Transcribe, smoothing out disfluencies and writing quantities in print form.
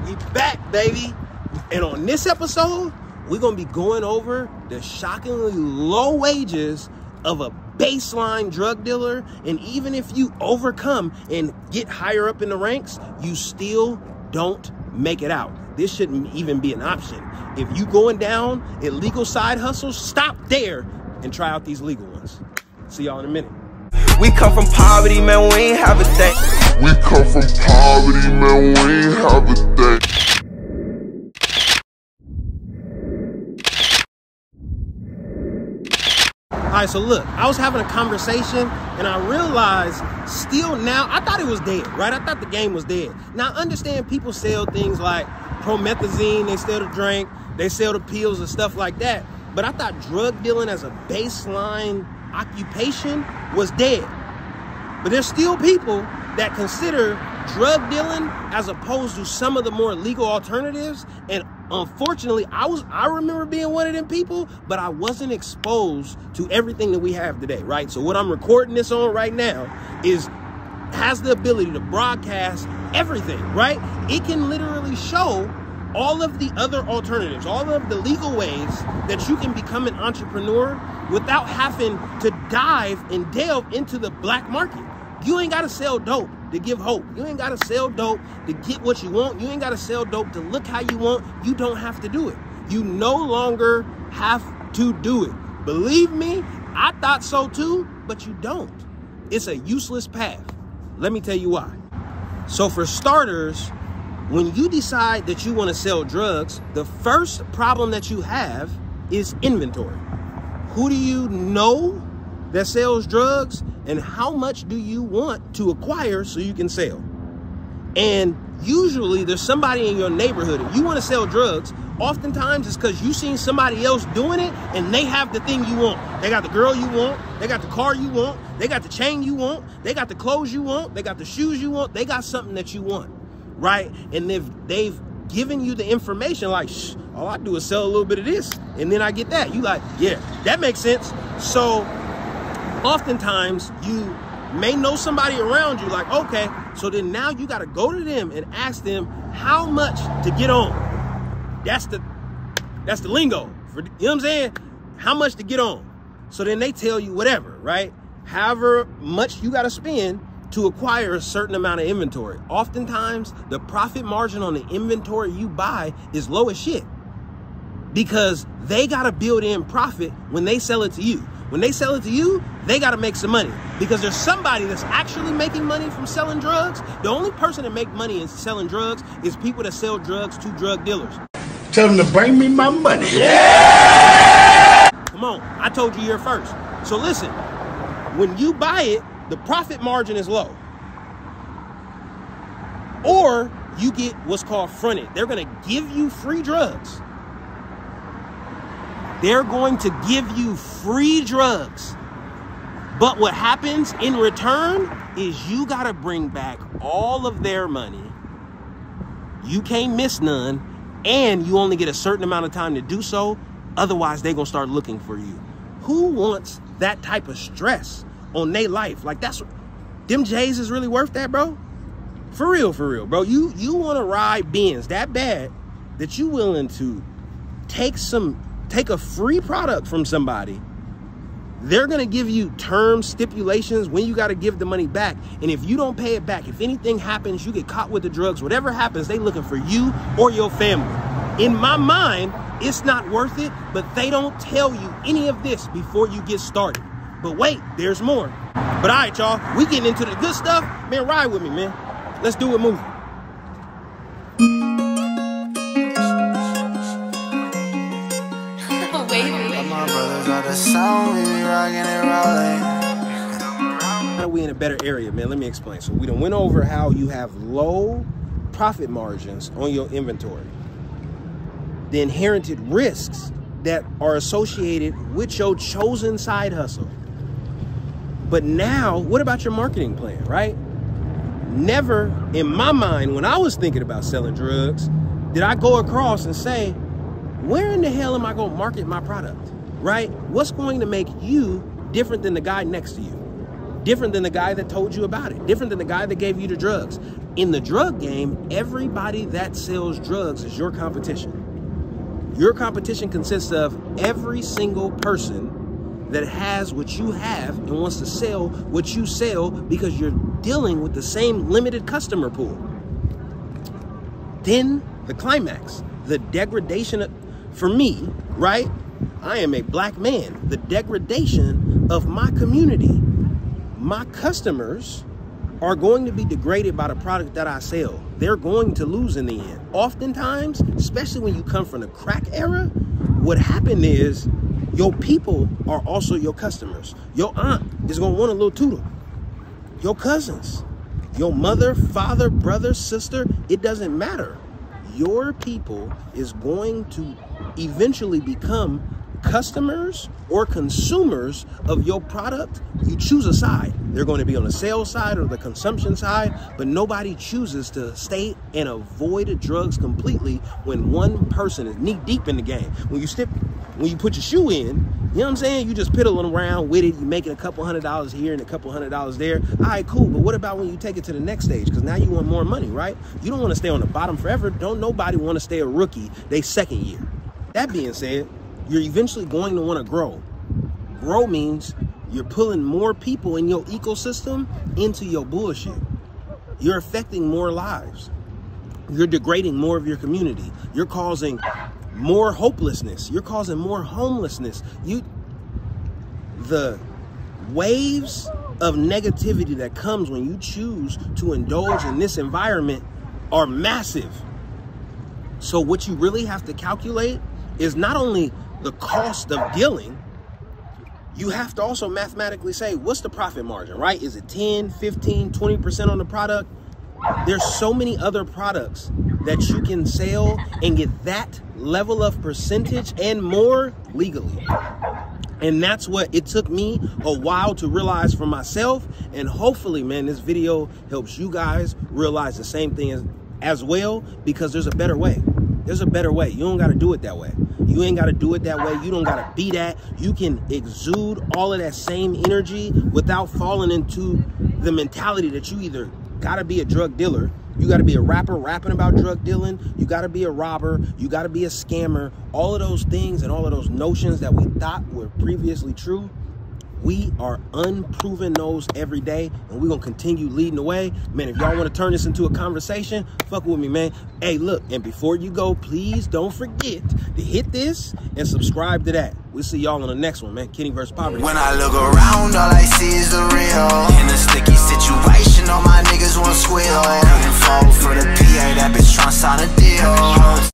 We back, baby. And on this episode, we're gonna be going over the shockingly low wages of a baseline drug dealer. And even if you overcome and get higher up in the ranks, you still don't make it out. This shouldn't even be an option. If you going down illegal side hustles, stop there and try out these legal ones. See y'all in a minute. We come from poverty, man, we ain't have a thing. We come from poverty, man, we ain't have a thing. All right, so look, I was having a conversation and I realized still now, I thought it was dead, right? I thought the game was dead. Now, I understand people sell things like promethazine, they sell the drink, they sell the pills and stuff like that. But I thought drug dealing as a baseline occupation was dead. But there's still people that consider drug dealing as opposed to some of the more legal alternatives. And unfortunately, I remember being one of them people, but I wasn't exposed to everything that we have today, right? So what I'm recording this on right now has the ability to broadcast everything, right? It can literally show all of the other alternatives, all of the legal ways that you can become an entrepreneur without having to dive and delve into the black market. You ain't got to sell dope to give hope. You ain't got to sell dope to get what you want. You ain't got to sell dope to look how you want. You don't have to do it. You no longer have to do it. Believe me, I thought so too, but you don't. It's a useless path. Let me tell you why. So for starters, when you decide that you want to sell drugs, the first problem that you have is inventory. Who do you know that sells drugs, and how much do you want to acquire so you can sell? And usually there's somebody in your neighborhood. If you want to sell drugs, oftentimes it's because you've seen somebody else doing it and they have the thing you want. They got the girl you want, they got the car you want, they got the chain you want, they got the clothes you want, they got the shoes you want, they got something that you want, right? And if they've given you the information like, shh, all I do is sell a little bit of this and then I get that. You like, yeah, that makes sense. So oftentimes you may know somebody around you like, okay, so then now you got to go to them and ask them how much to get on. That's the lingo for, you know what I'm saying? How much to get on. So then they tell you whatever, right? However much you got to spend to acquire a certain amount of inventory. Oftentimes the profit margin on the inventory you buy is low as shit because they got to build in profit when they sell it to you. When they sell it to you, they got to make some money because there's somebody that's actually making money from selling drugs. The only person that make money in selling drugs is people that sell drugs to drug dealers. Tell them to bring me my money. Yeah! Come on, I told you here first. So listen, when you buy it, the profit margin is low. Or you get what's called fronted. They're going to give you free drugs. They're going to give you free drugs. But what happens in return is you got to bring back all of their money. You can't miss none. And you only get a certain amount of time to do so. Otherwise, they're going to start looking for you. Who wants that type of stress on their life? Like, that's what, them J's is really worth that, bro? For real, bro. You want to ride Benz that bad that you willing to take a free product from somebody. They're going to give you term stipulations when you got to give the money back. And if you don't pay it back, if anything happens, you get caught with the drugs, whatever happens, they looking for you or your family. In my mind, it's not worth it, but they don't tell you any of this before you get started. But wait, there's more. But all right, y'all, we getting into the good stuff. Man, ride with me, man. Let's do a movie. How are we in a better area, man? Let me explain. So we done went over how you have low profit margins on your inventory, the inherited risks that are associated with your chosen side hustle. But now, what about your marketing plan, right? Never in my mind, when I was thinking about selling drugs, did I go across and say, where in the hell am I going to market my product, right? What's going to make you different than the guy next to you? Different than the guy that told you about it. Different than the guy that gave you the drugs. In the drug game, everybody that sells drugs is your competition. Your competition consists of every single person that has what you have and wants to sell what you sell because you're dealing with the same limited customer pool. Then the climax, the degradation for me, right? I am a black man. The degradation of my community. My customers are going to be degraded by the product that I sell. They're going to lose in the end. Oftentimes, especially when you come from the crack era, what happened is your people are also your customers. Your aunt is going to want a little toodle. Your cousins, your mother, father, brother, sister, it doesn't matter. Your people is going to eventually become customers or consumers of your product. You choose a side. They're going to be on the sales side or the consumption side, but nobody chooses to stay and avoid drugs completely when one person is knee deep in the game. When you put your shoe in, you know what I'm saying? You just piddling around with it. You're making a couple $100 here and a couple $100 there. All right, cool. But what about when you take it to the next stage? Because now you want more money, right? You don't want to stay on the bottom forever. Don't nobody want to stay a rookie they second year. That being said, you're eventually going to want to grow. Grow means you're pulling more people in your ecosystem into your bullshit. You're affecting more lives. You're degrading more of your community. You're causing more hopelessness. You're causing more homelessness. The waves of negativity that comes when you choose to indulge in this environment are massive. So what you really have to calculate is not only the cost of dealing, you have to also mathematically say, what's the profit margin, right? Is it 10, 15, 20% on the product? There's so many other products that you can sell and get that level of percentage and more legally. And that's what it took me a while to realize for myself. And hopefully, man, this video helps you guys realize the same thing as well, because there's a better way. There's a better way. You don't got to do it that way. You ain't got to do it that way. You don't got to be that. You can exude all of that same energy without falling into the mentality that you either got to be a drug dealer, you got to be a rapper rapping about drug dealing, you got to be a robber, you got to be a scammer. All of those things and all of those notions that we thought were previously true, we are unproving those every day, and we're going to continue leading the way. Man, if y'all want to turn this into a conversation, fuck with me, man. Hey, look, and before you go, please don't forget to hit this and subscribe to that. We'll see y'all on the next one, man. KennyVSpoverty. When I look around, all I see is the real. In a sticky situation, all my niggas want squeal. Couldn't fall for the PA, that bitch tryna sign a deal.